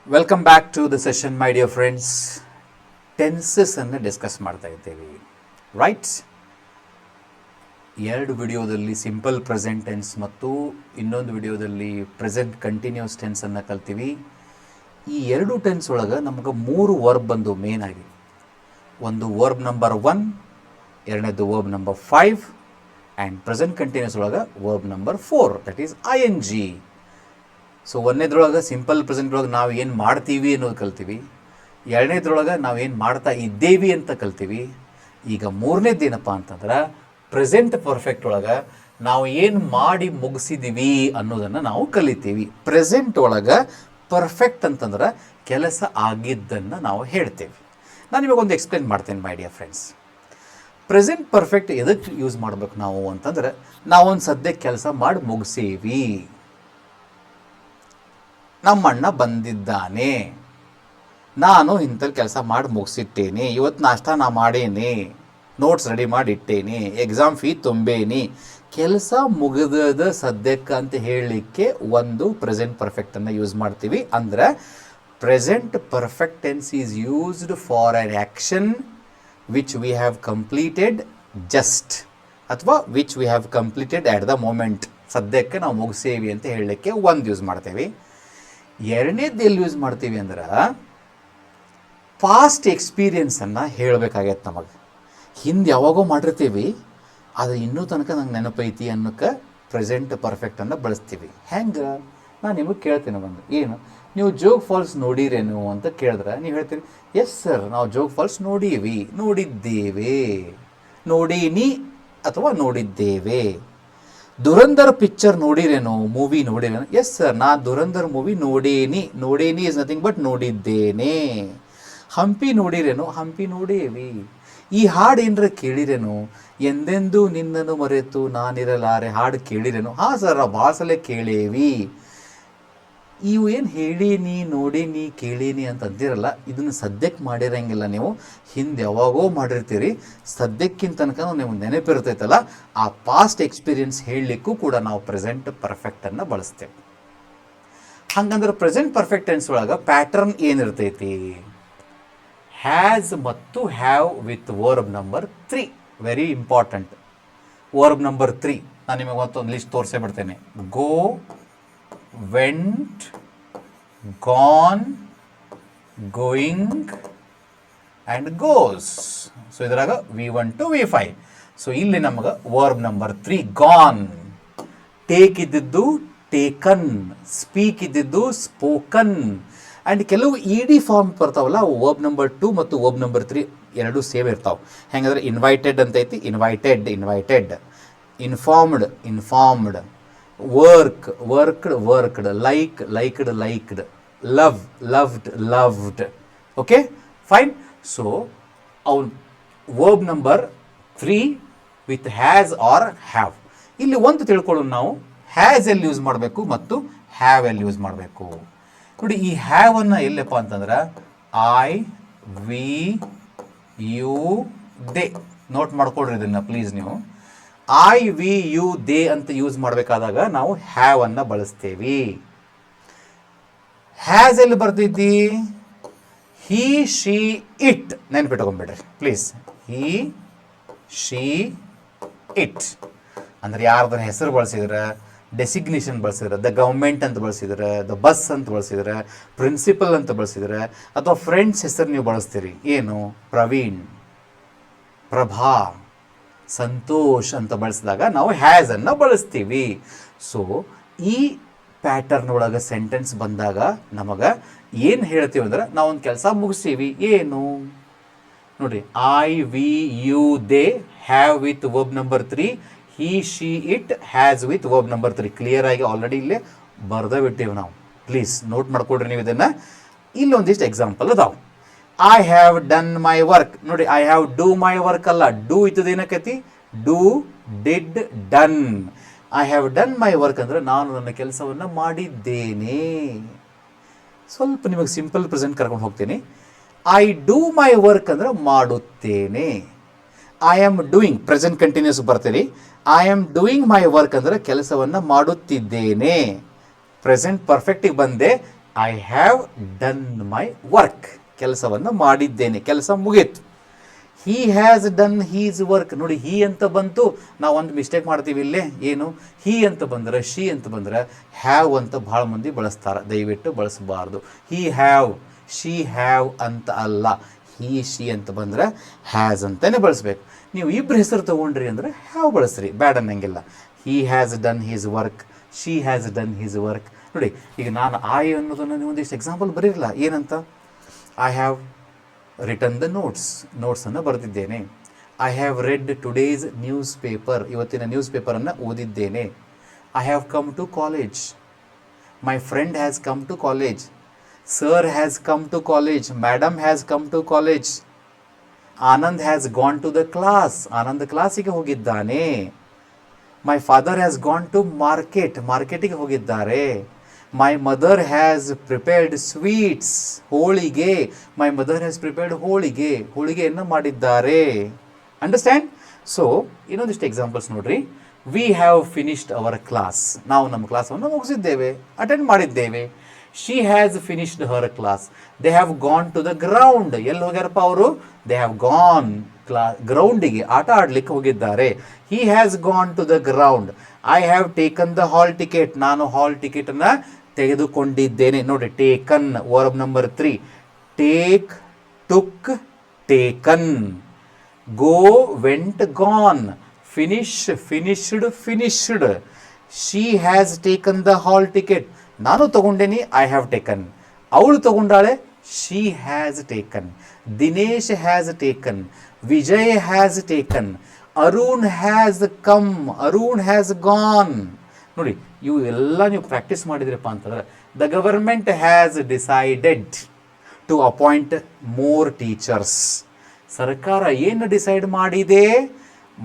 Welcome back to the session my dear friends. ಟೆನ್ಸಸ್ಸನ್ನು discuss ಮಾಡ್ತಾ ಇದ್ದೇವೆ, ರೈಟ್ಸ್. ಎರಡು ವಿಡಿಯೋದಲ್ಲಿ ಸಿಂಪಲ್ ಪ್ರೆಸೆಂಟ್ ಟೆನ್ಸ್ ಮತ್ತು ಇನ್ನೊಂದು ವಿಡಿಯೋದಲ್ಲಿ ಪ್ರೆಸೆಂಟ್ ಕಂಟಿನ್ಯೂಸ್ ಟೆನ್ಸನ್ನು ಕಲ್ತೀವಿ. ಈ ಎರಡು ಟೆನ್ಸ್ ಒಳಗೆ ನಮ್ಗೆ 3 ವರ್ಬ್ ಬಂದು ಮೇನ್ ಆಗಿ. ಒಂದು ವರ್ಬ್ ನಂಬರ್ 1, ಎರಡನೇದು verb number 5 and present continuous ಒಳಗೆ verb number 4, that is ING. So ಒಂದನೇದ್ರೊಳಗೆ ಸಿಂಪಲ್ ಪ್ರೆಸೆಂಟ್ರೊಳಗೆ ನಾವು ಏನು ಮಾಡ್ತೀವಿ ಅನ್ನೋದು ಕಲ್ತೀವಿ, ಎರಡನೇದ್ರೊಳಗೆ ನಾವು ಏನು ಮಾಡ್ತಾ ಇದ್ದೇವೆ ಅಂತ ಕಲ್ತೀವಿ. ಈಗ ಮೂರನೇದು ಏನಪ್ಪ ಅಂತಂದ್ರೆ ಪ್ರೆಸೆಂಟ್ ಪರ್ಫೆಕ್ಟ್ ಒಳಗೆ ನಾವು ಏನು ಮಾಡಿ ಮುಗಿಸಿದ್ದೀವಿ ಅನ್ನೋದನ್ನು ನಾವು ಕಲಿತೀವಿ. ಪ್ರೆಸೆಂಟ್ ಒಳಗೆ ಪರ್ಫೆಕ್ಟ್ ಅಂತಂದ್ರೆ ಕೆಲಸ ಆಗಿದ್ದನ್ನು ನಾವು ಹೇಳ್ತೇವೆ. ನಾನು ನಿಮಗೊಂದು ಎಕ್ಸ್ಪ್ಲೇನ್ ಮಾಡ್ತೇನೆ ಮೈ ಡಿಯರ್ ಫ್ರೆಂಡ್ಸ್. ಪ್ರೆಸೆಂಟ್ ಪರ್ಫೆಕ್ಟ್ ಎದಕ್ಕೆ ಯೂಸ್ ಮಾಡ್ಬೇಕು ನಾವು ಅಂತಂದ್ರೆ, ನಾವೊಂದು ಸದ್ಯಕ್ಕೆ ಕೆಲಸ ಮಾಡಿ ಮುಗಿಸೀವಿ, ನಮ್ಮಣ್ಣ ಬಂದಿದ್ದಾನೆ, ನಾನು ಇಂಥಲ್ಲಿ ಕೆಲಸ ಮಾಡಿ ಮುಗಿಸಿಟ್ಟೇನೆ, ಇವತ್ತು ನಾಷ್ಟ ನಾ ಮಾಡೇನೆ, ನೋಟ್ಸ್ ರೆಡಿ ಮಾಡಿ ಇಟ್ಟೇನೆ, ಎಕ್ಸಾಮ್ ಫೀ ತುಂಬೇನಿ. ಕೆಲಸ ಮುಗಿದ ಸದ್ಯಕ್ಕೆ ಅಂತ ಹೇಳಲಿಕ್ಕೆ ಒಂದು ಪ್ರೆಸೆಂಟ್ ಪರ್ಫೆಕ್ಟನ್ನು ಯೂಸ್ ಮಾಡ್ತೀವಿ. ಅಂದರೆ present perfect tense is used for an action which we have completed just, ಅಥವಾ which we have completed at the moment. ಸದ್ಯಕ್ಕೆ ನಾವು ಮುಗಿಸೇವಿ ಅಂತ ಹೇಳಲಿಕ್ಕೆ ಒಂದು ಯೂಸ್ ಮಾಡ್ತೇವೆ. ಎರಡನೇದು ಎಲ್ಲಿ ಯೂಸ್ ಮಾಡ್ತೀವಿ ಅಂದ್ರೆ, ಪಾಸ್ಟ್ ಎಕ್ಸ್ಪೀರಿಯನ್ಸನ್ನು ಹೇಳಬೇಕಾಗೈತೆ. ನಮಗೆ ಹಿಂದೆ ಯಾವಾಗೋ ಮಾಡಿರ್ತೀವಿ, ಅದು ಇನ್ನೂ ತನಕ ನಂಗೆ ನೆನಪೈತಿ ಅನ್ನೋಕ್ಕೆ ಪ್ರೆಸೆಂಟ್ ಪರ್ಫೆಕ್ಟನ್ನು ಬಳಸ್ತೀವಿ. ಹೆಂಗೆ? ನಾನು ನಿಮಗೆ ಕೇಳ್ತೀನಿ ಏನು ನೀವು ಜೋಗ್ ಫಾಲ್ಸ್ ನೋಡಿರೇನು ಅಂತ ಕೇಳಿದ್ರೆ ನೀವು ಹೇಳ್ತೀರಿ, ಎಸ್ ಸರ್, ನಾವು ಜೋಗ್ ಫಾಲ್ಸ್ ನೋಡಿದ್ದೇವೆ, ನೋಡೀನಿ ಅಥವಾ ನೋಡಿದ್ದೇವೆ. Dhurandhar picture ನೋಡಿರೇನೋ, movie ನೋಡಿರೇನೋ? Yes sir, ನಾ Dhurandhar movie ನೋಡೇನಿ is nothing but ನೋಡಿದ್ದೇನೆ. ಹಂಪಿ ನೋಡಿರೇನೋ? ಹಂಪಿ ನೋಡೇವಿ. ಈ ಹಾಡು ಏನರ ಕೇಳಿರೇನೋ? ಎಂದೆಂದೂ ನಿನ್ನನ್ನು ಮರೆತು ನಾನಿರಲಾರೆ ಹಾಡು ಕೇಳಿರೇನೋ? ಹಾಂ ಸರ್, ನಾವು ಭಾಳ ಸಲ ಕೇಳೇವಿ. ಇವು ಏನು ಹೇಳೀನಿ, ನೋಡೀನಿ, ಕೇಳೀನಿ ಅಂತ ಅಂದಿರಲ್ಲ, ಇದನ್ನು ಸದ್ಯಕ್ಕೆ ಮಾಡಿರಂಗಿಲ್ಲ. ನೀವು ಹಿಂದೆ ಯಾವಾಗೋ ಮಾಡಿರ್ತೀರಿ, ಸದ್ಯಕ್ಕಿಂತ ತನಕ ನಿಮ್ಗೆ ನೆನಪಿರ್ತೈತಲ್ಲ, ಆ ಪಾಸ್ಟ್ ಎಕ್ಸ್ಪೀರಿಯನ್ಸ್ ಹೇಳಲಿಕ್ಕೂ ಕೂಡ ನಾವು ಪ್ರೆಸೆಂಟ್ ಪರ್ಫೆಕ್ಟನ್ನು ಬಳಸ್ತೇವೆ. ಹಂಗಂದ್ರೆ ಪ್ರೆಸೆಂಟ್ ಪರ್ಫೆಕ್ಟ್ ಟೆನ್ಸ್ ಒಳಗೆ ಪ್ಯಾಟರ್ನ್ ಏನಿರ್ತೈತಿ? ಹ್ಯಾಸ್ ಮತ್ತು have with verb number 3. Very important. Verb number 3 ನಾನು ನಿಮಗೆ ಮತ್ತೊಂದು ಲಿಸ್ಟ್ ತೋರಿಸೇ ಬಿಡ್ತೇನೆ. Go, went, gone, going and goes. So ಇದ್ರಾಗ V1 to V5. ಸೊ ಇಲ್ಲಿ ನಮಗೆ ವರ್ಬ್ ನಂಬರ್ 3 ಗಾನ್. ಟೇಕ್ ಇದ್ದಿದ್ದು ಟೇಕನ್, ಸ್ಪೀಕ್ ಇದ್ದಿದ್ದು ಸ್ಪೋಕನ್. ಆ್ಯಂಡ್ ಕೆಲವು ED ಫಾರ್ಮ್ ಬರ್ತಾವಲ್ಲ, ವರ್ಬ್ ನಂಬರ್ 2 ಮತ್ತು ವರ್ಬ್ ನಂಬರ್ 3 ಎರಡೂ ಸೇಮ್ ಇರ್ತಾವೆ. ಹೆಂಗಂದ್ರೆ ಇನ್ವೈಟೆಡ್ ಅಂತ ಐತಿ, invited, informed, worked, liked, loved. Okay, fine. So ಅವ್ನು verb number 3 with has or have. ಇಲ್ಲಿ ಒಂದು ತಿಳ್ಕೊಳ್ಳೋಣ ನಾವು, ಹ್ಯಾಸ್ ಎಲ್ಲಿ ಯೂಸ್ ಮಾಡಬೇಕು ಮತ್ತು ಹ್ಯಾವ್ ಎಲ್ಲಿ ಯೂಸ್ ಮಾಡಬೇಕು. ನೋಡಿ, ಈ ಹ್ಯಾವ್ ಅನ್ನು ಎಲ್ಲಪ್ಪ ಅಂತಂದ್ರೆ I, we, you, they. Note ಮಾಡ್ಕೊಳ್ರಿ ಇದನ್ನ ಪ್ಲೀಸ್. ನೀವು I, we, you, they ಅಂತ ಯೂಸ್ ಮಾಡಬೇಕಾದಾಗ ನಾವು ಹ್ಯಾವ್ ಅನ್ನು ಬಳಸ್ತೇವೆ. ಹ್ಯಾಸ್ ಎಲ್ಲಿ ಬರ್ತೈತಿ? He, she, it. ನೆನ್ಪಿಟ್ಕೊಂಡ್ಬಿಡ್ರಿ ಪ್ಲೀಸ್. ಹಿ, ಶಿ, ಇಟ್ ಅಂದ್ರೆ ಯಾರ್ದ್ರ ಹೆಸರು ಬಳಸಿದ್ರೆ, ಡೆಸಿಗ್ನೇಷನ್ ಬಳಸಿದ್ರೆ, ದ ಗೌರ್ಮೆಂಟ್ ಅಂತ ಬಳಸಿದ್ರೆ, ದ ಬಸ್ ಅಂತ ಬಳಸಿದ್ರೆ, ಪ್ರಿನ್ಸಿಪಲ್ ಅಂತ ಬಳಸಿದ್ರೆ, ಅಥವಾ ಫ್ರೆಂಡ್ಸ್ ಹೆಸರು ನೀವು ಬಳಸ್ತೀರಿ. ಏನು? ಪ್ರವೀಣ್, ಪ್ರಭಾ, ಸಂತೋಷ್ ಅಂತ ಬಳಸಿದಾಗ ನಾವು ಹ್ಯಾಸ್ ಅನ್ನು ಬಳಸ್ತೀವಿ. ಸೊ ಈ ಪ್ಯಾಟರ್ನ್ ಒಳಗೆ ಸೆಂಟೆನ್ಸ್ ಬಂದಾಗ ನಮಗೆ ಏನು ಹೇಳ್ತೀವಿ ಅಂದ್ರೆ, ನಾವೊಂದು ಕೆಲಸ ಮುಗಿಸ್ತೀವಿ. ಏನು ನೋಡಿ, I, we, you, they, have with verb number 3, he, she, it, has with verb number 3. Clear ಆಗಿ ಆಲ್ರೆಡಿ ಇಲ್ಲೇ ಬರ್ದ ಬಿಟ್ಟಿವಿ ನಾವು. ಪ್ಲೀಸ್ ನೋಟ್ ಮಾಡ್ಕೊಡ್ರಿ ನೀವು ಇದನ್ನು. ಇಲ್ಲೊಂದಿಷ್ಟು ಎಕ್ಸಾಂಪಲ್ ಅದಾವೆ. I have done my work. ನೋಡಿ, I have do my work ಅಲ್ಲ, ಡೂ ಇದ್ದದೇನಕತಿ? Do, did, done. I have done my work ಅಂದರೆ ನಾನು ನನ್ನ ಕೆಲಸವನ್ನು ಮಾಡಿದ್ದೇನೆ. ಸ್ವಲ್ಪ ನಿಮಗೆ ಸಿಂಪಲ್ ಪ್ರೆಸೆಂಟ್ ಕರ್ಕೊಂಡು ಹೋಗ್ತೀನಿ. ಐ ಡೂ ಮೈ ವರ್ಕ್ ಅಂದರೆ ಮಾಡುತ್ತೇನೆ. I am doing, present continuous ಬರ್ತೀರಿ. I am doing my work ಅಂದರೆ ಕೆಲಸವನ್ನು ಮಾಡುತ್ತಿದ್ದೇನೆ. ಪ್ರೆಸೆಂಟ್ ಪರ್ಫೆಕ್ಟಿಗೆ ಬಂದೆ, I have done my work, ಕೆಲಸವನ್ನು ಮಾಡಿದ್ದೇನೆ, ಕೆಲಸ ಮುಗೀತು. He has done his work. ನೋಡಿ, ಹೀ ಅಂತ ಬಂತು, ನಾವು ಒಂದು ಮಿಸ್ಟೇಕ್ ಮಾಡ್ತೀವಿ ಇಲ್ಲೇ. ಏನು, ಹೀ ಅಂತ ಬಂದರೆ, ಶಿ ಅಂತ ಬಂದರೆ ಹ್ಯಾವ್ ಅಂತ ಭಾಳ ಮಂದಿ ಬಳಸ್ತಾರೆ, ದಯವಿಟ್ಟು ಬಳಸಬಾರ್ದು. ಹೀ ಹ್ಯಾವ್, ಶಿ ಹ್ಯಾವ್ ಅಂತ ಅಲ್ಲ. ಹೀ ಶಿ ಅಂತ ಬಂದರೆ ಹ್ಯಾಸ್ ಅಂತಲೇ ಬಳಸ್ಬೇಕು. ನೀವು ಇಬ್ಬರು ಹೆಸರು ತೊಗೊಂಡ್ರಿ ಅಂದರೆ ಹ್ಯಾವ್ ಬಳಸ್ರಿ, ಬ್ಯಾಡ್ ಅನ್ನಂಗಿಲ್ಲ. He has done his work, she has done his work. ನೋಡಿ, ಈಗ ನಾನು ಐ ಅನ್ನೋದನ್ನು ನೀವು ಒಂದಿಷ್ಟು ಎಕ್ಸಾಂಪಲ್ ಬರೀರಲ್ಲ. ಏನಂತ, ಐ ಹ್ಯಾವ್ ರಿಟರ್ನ್ ದ ನೋಟ್ಸನ್ನು ಬರೆದಿದ್ದೇನೆ. I have read today's newspaper, ಇವತ್ತಿನ ನ್ಯೂಸ್ ಪೇಪರನ್ನು ಓದಿದ್ದೇನೆ. I have come to college, my friend has come to college, sir has come to college, madam has come to college. Anand has gone to the class, Anand ಕ್ಲಾಸಿಗೆ ಹೋಗಿದ್ದಾನೆ. My father has gone to ಮಾರ್ಕೆಟಿಗೆ ಹೋಗಿದ್ದಾರೆ. My mother has prepared sweets, ಹೋಳಿಗೆ. My mother has prepared ಹೋಳಿಗೆಯನ್ನು ಮಾಡಿದ್ದಾರೆ. Understand? So ಇನ್ನೊಂದಿಷ್ಟು examples ನೋಡ್ರಿ. We have finished our class, ನಾವು ನಮ್ಮ ಕ್ಲಾಸನ್ನು ಮುಗಿಸಿದ್ದೇವೆ, ಅಟೆಂಡ್ ಮಾಡಿದ್ದೇವೆ. She has finished her class. They have gone to the ground, ಎಲ್ಲಿ ಹೋಗ್ಯಾರಪ್ಪ ಅವರು? ದೇ ಹ್ಯಾವ್ ಗಾನ್ ಗ್ರೌಂಡಿಗೆ, ಆಟ ಆಡಲಿಕ್ಕೆ ಹೋಗಿದ್ದಾರೆ. He has gone to the ground. I have taken the hall ticket, ನಾನು ಹಾಲ್ ಟಿಕೆಟನ್ನು ತೆಗೆದುಕೊಂಡಿದ್ದೇನೆ. ನೋಡಿ, taken verb number 3. Take, took, taken. Go, went, gone. Finish, finished, finished. She has taken the hall ticket, ನಾನು ತಗೊಂಡೇನಿ, I have taken. ಅವಳು ತಗೊಂಡಾಳೆ, she has taken. Dinesh has taken, Vijay has taken. Arun has come, Arun has gone. ನೋಡಿ, ಇವು ಎಲ್ಲ ನೀವು practice ಮಾಡಿದ್ರಪ್ಪ ಅಂತಂದ್ರೆ, the government has decided to appoint more teachers. ಸರ್ಕಾರ ಏನು ಡಿಸೈಡ್ ಮಾಡಿದೆ?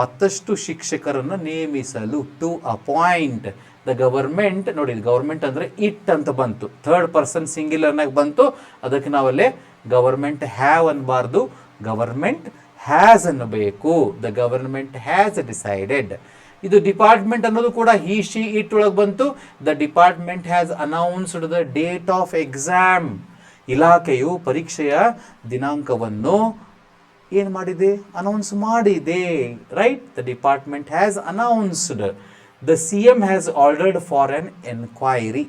ಮತ್ತಷ್ಟು ಶಿಕ್ಷಕರನ್ನು ನೇಮಿಸಲು. To appoint. ದ ಗವರ್ಮೆಂಟ್, ನೋಡಿ, ಗವರ್ಮೆಂಟ್ ಅಂದರೆ ಇಟ್ ಅಂತ ಬಂತು, ಥರ್ಡ್ ಪರ್ಸನ್ ಸಿಂಗ್ಯುಲರ್ನಾಗ ಬಂತು. ಅದಕ್ಕೆ ನಾವಲ್ಲೇ ಗವರ್ಮೆಂಟ್ ಹ್ಯಾವ್ ಅನ್ನಬಾರ್ದು, ಗವರ್ಮೆಂಟ್ ಹ್ಯಾಸ್ ಅನ್ನಬೇಕು. The government has decided. ಇದು ಡಿಪಾರ್ಟ್ಮೆಂಟ್ ಅನ್ನೋದು ಕೂಡ ಹಿ ಶಿ ಇಟ್ ಒಳಗೆ ಬಂತು. The department has announced the date of exam. ಇಲಾಖೆಯು ಪರೀಕ್ಷೆಯ ದಿನಾಂಕವನ್ನು ಏನು ಮಾಡಿದೆ? ಅನೌನ್ಸ್ ಮಾಡಿದೆ. Right? The department has announced. The C M has ordered for an enquiry.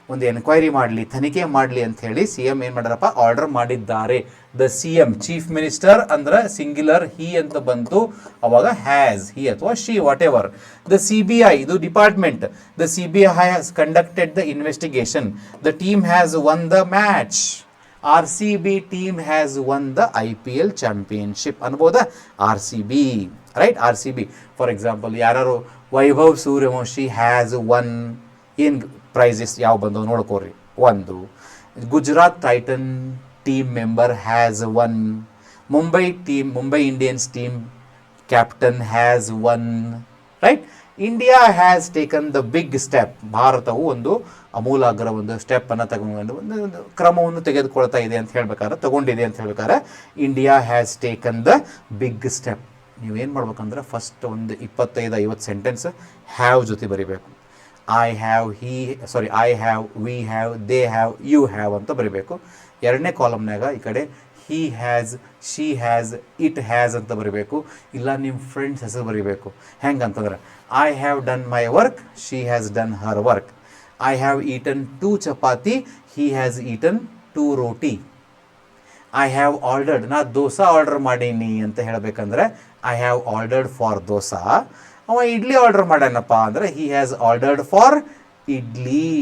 ಒಂದು ಎನ್ಕ್ವೈರಿ ಮಾಡಲಿ, ತನಿಖೆ ಮಾಡಲಿ ಅಂತ ಹೇಳಿ ಸಿ ಎಮ್ ಏನು ಮಾಡ್ಯಾರಪ್ಪ? ಆರ್ಡರ್ ಮಾಡಿದ್ದಾರೆ. The C M, chief minister ಅಂದ್ರೆ ಸಿಂಗ್ಯುಲರ್ ಹಿ ಅಂತ ಬಂತು, ಅವಾಗ ಹ್ಯಾಸ್, ಹಿ ಅಥವಾ she, whatever. The C B I, ಇದು department. The C B I has conducted the investigation. The team has won the match. R C B team has won the IPL championship ಅನ್ಬೋದಾ? R C B, right? R C B for example, ಯಾರು Vaibhav Suryavanshi has won, ಏನು prizes ಯಾವ ಬಂದವು ನೋಡ್ಕೋರಿ. ಒಂದು Gujarat Titan team member has won. Mumbai Indians team captain has won. Right? India has taken the big step. ಭಾರತವು ಒಂದು ಅಮೂಲಾಗ್ರ ಒಂದು ಸ್ಟೆಪ್ಪನ್ನು ತಗೊಂಡು ಒಂದು ಕ್ರಮವನ್ನು ತೆಗೆದುಕೊಳ್ತಾ ಇದೆ ಅಂತ ಹೇಳ್ಬೇಕಾದ್ರೆ, ತಗೊಂಡಿದೆ ಅಂತ ಹೇಳ್ಬೇಕಾದ್ರೆ, India has taken the big step. ನೀವೇನು ಮಾಡ್ಬೇಕಂದ್ರೆ ಫಸ್ಟ್ ಒಂದು 25-50 ಸೆಂಟೆನ್ಸ್ ಹ್ಯಾವ್ ಜೊತೆ ಬರಿಬೇಕು. I have, I have, we have, they have, you have ಅಂತ ಬರಿಬೇಕು. ಎರಡನೇ ಕಾಲಮ್ನಾಗ ಈ ಕಡೆ he has, she has, it has ಅಂತ ಬರಿಬೇಕು. ಇಲ್ಲ ನಿಮ್ಮ ಫ್ರೆಂಡ್ಸ್ ಹೆಸರು ಬರಿಬೇಕು. ಹೆಂಗಂತಂದ್ರೆ, I have done my work, she has done her work. I have eaten 2 chapati, he has eaten 2 roti. I have ordered, ನಾ ದೋಸಾ ಆರ್ಡರ್ ಮಾಡೀನಿ ಅಂತ ಹೇಳಬೇಕಂದ್ರೆ I have ordered for dosa. ಅವ ಇಡ್ಲಿ ಆರ್ಡರ್ ಮಾಡ್ಯಾನಪ್ಪ ಅಂದರೆ he has ordered for idli.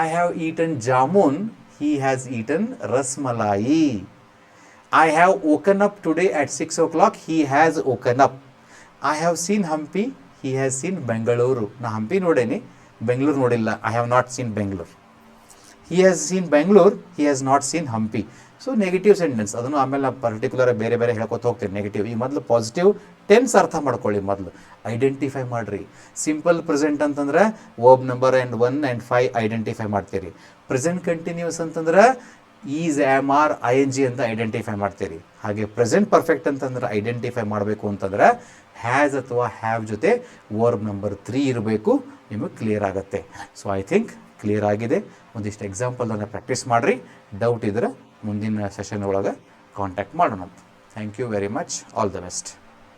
I have eaten jamun, he has eaten rasmalai. I have woken up today at 6 o'clock, he has woken up. I have seen Hampi, he has seen Bengaluru. Na Hampi nodeni, Bengaluru nodilla. I have not seen Bengaluru. He has seen Bengaluru, he has not seen Hampi. So negative sentence, ಅದನ್ನು ಆಮೇಲೆ particular ಬೇರೆ ಬೇರೆ ಹೇಳ್ಕೊತ ಹೋಗ್ತೀನಿ. Negative, ಈ ಮೊದಲು positive tense ಅರ್ಥ ಮಾಡ್ಕೊಳ್ಳಿ. ಮೊದಲು ಐಡೆಂಟಿಫೈ ಮಾಡಿರಿ. ಸಿಂಪಲ್ ಪ್ರೆಸೆಂಟ್ ಅಂತಂದ್ರೆ ವರ್ಬ್ ನಂಬರ್ 1 and 5 ಐಡೆಂಟಿಫೈ ಮಾಡ್ತೀರಿ. ಪ್ರೆಸೆಂಟ್ ಕಂಟಿನ್ಯೂಸ್ ಅಂತಂದ್ರೆ ಈಸ್, ಆಮ್, ಆರ್, ING ಅಂತ ಐಡೆಂಟಿಫೈ ಮಾಡ್ತೀರಿ. ಹಾಗೆ ಪ್ರೆಸೆಂಟ್ ಪರ್ಫೆಕ್ಟ್ ಅಂತಂದ್ರೆ ಐಡೆಂಟಿಫೈ ಮಾಡಬೇಕು ಅಂತಂದ್ರೆ ಹ್ಯಾಸ್ ಅಥವಾ ಹ್ಯಾವ್ ಜೊತೆ ವರ್ಬ್ ನಂಬರ್ 3 ಇರಬೇಕು. ನಿಮಗೆ ಕ್ಲಿಯರ್ ಆಗುತ್ತೆ. ಸೊ ಐ ಥಿಂಕ್ ಕ್ಲಿಯರ್ ಆಗಿದೆ. ಒಂದಿಷ್ಟು ಎಕ್ಸಾಂಪಲನ್ನು ಪ್ರಾಕ್ಟೀಸ್ ಮಾಡಿರಿ. ಡೌಟ್ ಇದ್ರೆ ಮುಂದಿನ ಸೆಷನ್ ಒಳಗೆ ಕಾಂಟ್ಯಾಕ್ಟ್ ಮಾಡೋಣ. Thank you very much. All the best.